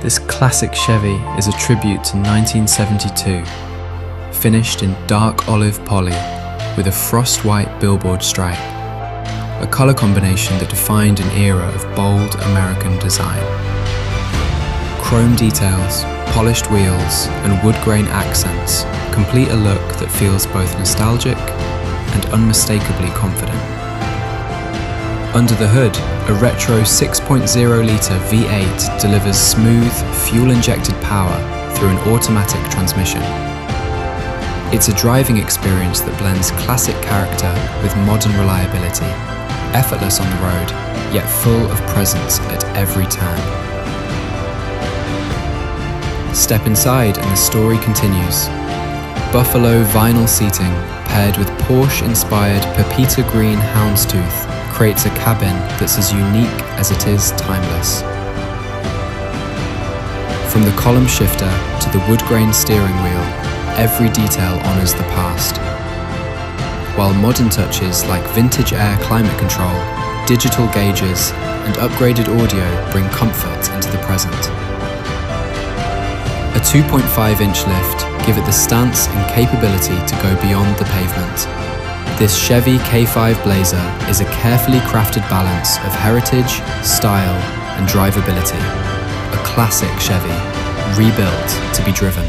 This classic Chevy is a tribute to 1972, finished in dark olive poly with a frost-white billboard stripe, a colour combination that defined an era of bold American design. Chrome details, polished wheels and wood grain accents complete a look that feels both nostalgic and unmistakably confident. Under the hood, a retro 6.0-litre V8 delivers smooth, fuel-injected power through an automatic transmission. It's a driving experience that blends classic character with modern reliability, effortless on the road, yet full of presence at every turn. Step inside and the story continues. Buffalo vinyl seating paired with Porsche-inspired Pepita green houndstooth creates a cabin that's as unique as it is timeless. From the column shifter to the wood grain steering wheel, every detail honours the past. While modern touches like vintage air climate control, digital gauges and upgraded audio bring comfort into the present. A 2.5-inch lift give it the stance and capability to go beyond the pavement. This Chevy K5 Blazer is a carefully crafted balance of heritage, style and drivability. A classic Chevy, rebuilt to be driven.